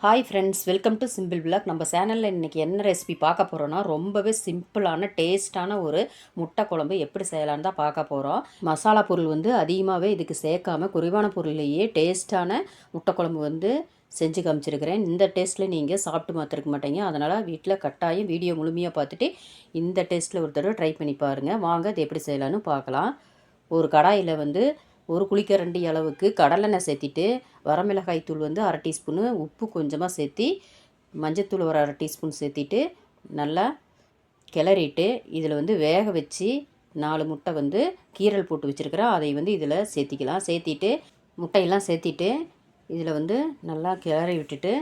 Hi friends, welcome to simple vlog. நம்ம சேனலில் இன்றைக்கி என்ன ரெசிபி பார்க்க போகிறோன்னா, ரொம்பவே சிம்பிளான டேஸ்ட்டான ஒரு முட்டை குழம்பு எப்படி செய்யலான்னு தான் பார்க்க போகிறோம். மசாலா பொருள் அதிகமாகவே இதுக்கு சேர்க்காம குறைவான பொருள்லேயே டேஸ்ட்டான முட்டை குழம்பு செஞ்சு காமிச்சிருக்கிறேன். இந்த டேஸ்ட்டில் நீங்கள் சாப்பிட்டு மாற்றிருக்க மாட்டீங்க. அதனால் வீட்டில் கட்டாயம் வீடியோ முழுமையாக பார்த்துட்டு இந்த டேஸ்ட்டில் ஒரு தடவை ட்ரை பண்ணி பாருங்கள். வாங்க இது எப்படி செய்யலான்னு பார்க்கலாம். ஒரு கடாயில் ஒரு குழிக்கரண்டி அளவுக்கு கடலெண்ணெய் சேர்த்திட்டு வரமிளகாய் தூள் அரை டீஸ்பூனு, உப்பு கொஞ்சமாக சேர்த்தி மஞ்சத்தூள் ஒரு அரை டீஸ்பூன் சேர்த்திட்டு நல்லா கிளறிட்டு இதில் வேக வச்சு 4 முட்டை கீரல் போட்டு வச்சுருக்கிறேன். அதை இதில் சேர்த்திக்கலாம். சேர்த்திட்டு முட்டையெல்லாம் சேர்த்திட்டு இதில் நல்லா கிளறி விட்டுட்டு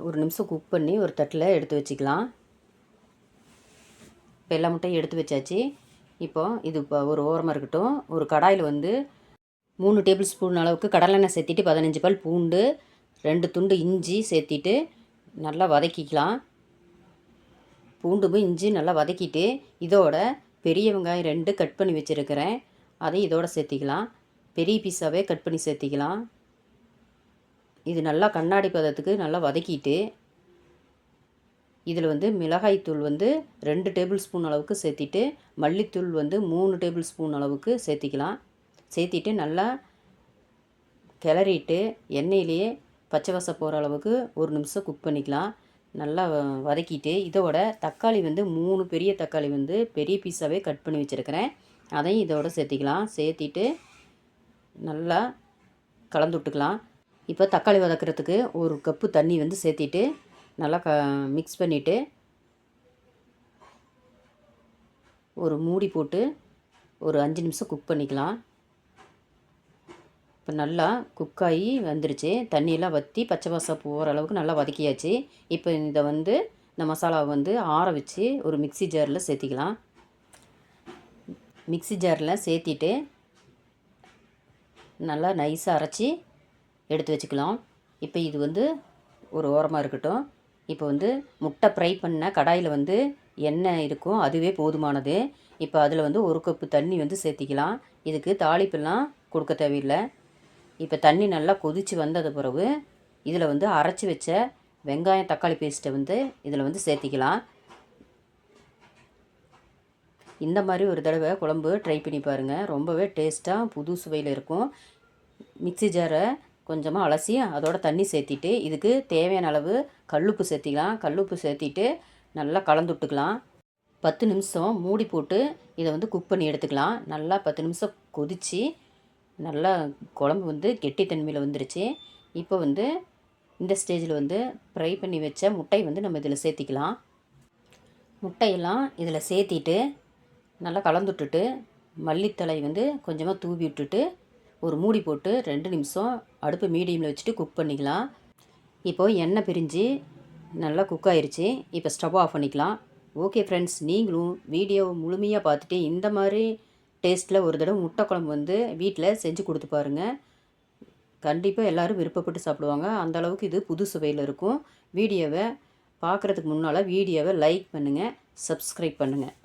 ஒரு நிமிஷம் குக் பண்ணி ஒரு தட்டில் எடுத்து வச்சுக்கலாம். இப்போ எல்லா முட்டையும் எடுத்து வச்சாச்சு. இப்போ ஒரு ஓரமாக இருக்கட்டும். ஒரு கடாயில் 3 டேபிள் ஸ்பூன் அளவுக்கு கடலெண்ணெய் சேர்த்திட்டு 15 பல் பூண்டு, 2 துண்டு இஞ்சி சேர்த்திட்டு நல்லா வதக்கிக்கலாம். பூண்டும் இஞ்சி நல்லா வதக்கிட்டு இதோட பெரிய வெங்காயம் 2 கட் பண்ணி வச்சுருக்கிறேன். அதை இதோட சேர்த்திக்கலாம். பெரிய பீஸாவே கட் பண்ணி சேர்த்திக்கலாம். இது நல்லா கண்ணாடி பதத்துக்கு நல்லா வதக்கிட்டு இதில் மிளகாய்த்தூள் 2 டேபிள் ஸ்பூன் அளவுக்கு சேர்த்திட்டு மல்லித்தூள் 3 டேபிள் ஸ்பூன் அளவுக்கு சேர்த்திக்கலாம். சேர்த்திட்டு நல்லா கிளறிட்டு எண்ணெயிலேயே பச்சை வாசம் போகிற அளவுக்கு ஒரு நிமிஷம் குக் பண்ணிக்கலாம். நல்லா வதக்கிட்டு இதோட தக்காளி 3 பெரிய தக்காளி பெரிய பீஸாகவே கட் பண்ணி வச்சுருக்கிறேன். அதையும் இதோட சேர்த்திக்கலாம். சேர்த்திட்டு நல்லா கலந்து விட்டுக்கலாம். இப்போ தக்காளி வதக்கிறதுக்கு ஒரு கப்பு தண்ணி சேர்த்திட்டு நல்லா மிக்ஸ் பண்ணிவிட்டு ஒரு மூடி போட்டு ஒரு 5 நிமிஷம் குக் பண்ணிக்கலாம். இப்போ நல்லா குக்காகி வந்துருச்சு. தண்ணியெல்லாம் வற்றி பச்சை வாசம் போகிற அளவுக்கு நல்லா வதக்கியாச்சு. இப்போ இதை இந்த மசாலாவை ஆற வச்சு ஒரு மிக்ஸி ஜாரில் சேர்த்திக்கலாம். மிக்ஸி ஜாரில் சேர்த்திட்டு நல்லா நைஸாக அரைச்சி எடுத்து வச்சுக்கலாம். இப்போ இது ஒரு ஓரமாக இருக்கட்டும். இப்போ முட்டை ஃப்ரை பண்ண கடாயில் எண்ணெய் இருக்கும், அதுவே போதுமானது. இப்போ அதில் ஒரு கப்பு தண்ணி சேர்த்திக்கலாம். இதுக்கு தாளிப்பெல்லாம் கொடுக்க தேவையில்லை. இப்போ தண்ணி நல்லா கொதித்து வந்தது பிறகு இதில் அரைச்சி வச்ச வெங்காயம் தக்காளி பேஸ்ட்டை இதில் சேர்த்திக்கலாம். இந்த மாதிரி ஒரு தடவை குழம்பு ட்ரை பண்ணி பாருங்கள். ரொம்பவே டேஸ்ட்டாக புது சுவையில் இருக்கும். மிக்ஸி ஜாரை கொஞ்சமாக அலசி அதோட தண்ணி சேர்த்திட்டு இதுக்கு தேவையான அளவு கல்லுப்பு சேர்த்திக்கலாம். கல்லுப்பு சேர்த்திட்டு நல்லா கலந்து விட்டுக்கலாம். 10 நிமிஷம் மூடி போட்டு இதை குக் பண்ணி எடுத்துக்கலாம். நல்லா 10 நிமிஷம் கொதித்து நல்லா குழம்பு கெட்டித்தன்மையில் வந்துருச்சு. இப்போ இந்த ஸ்டேஜில் ஃப்ரை பண்ணி வச்ச முட்டை நம்ம இதில் சேர்த்திக்கலாம். முட்டையெல்லாம் இதில் சேர்த்திட்டு நல்லா கலந்து விட்டுட்டு மல்லித்தழை கொஞ்சமாக தூவி விட்டுட்டு ஒரு மூடி போட்டு 2 நிமிஷம் அடுப்பு மீடியமில் வச்சுட்டு குக் பண்ணிக்கலாம். இப்போது எண்ணெய் பிரிஞ்சு நல்லா குக் ஆயிடுச்சு. இப்போ ஸ்டவ் ஆஃப் பண்ணிக்கலாம். ஓகே ஃப்ரெண்ட்ஸ், நீங்களும் வீடியோவை முழுமையாக பார்த்துட்டு இந்த மாதிரி டேஸ்ட்டில் ஒரு தடவை முட்டை குழம்பு வீட்டில் செஞ்சு கொடுத்து பாருங்கள். கண்டிப்பாக எல்லோரும் விருப்பப்பட்டு சாப்பிடுவாங்க. அந்தளவுக்கு இது புது சுவையில் இருக்கும். வீடியோவை பார்க்குறதுக்கு முன்னால் வீடியோவை லைக் பண்ணுங்கள், சப்ஸ்கிரைப் பண்ணுங்கள்.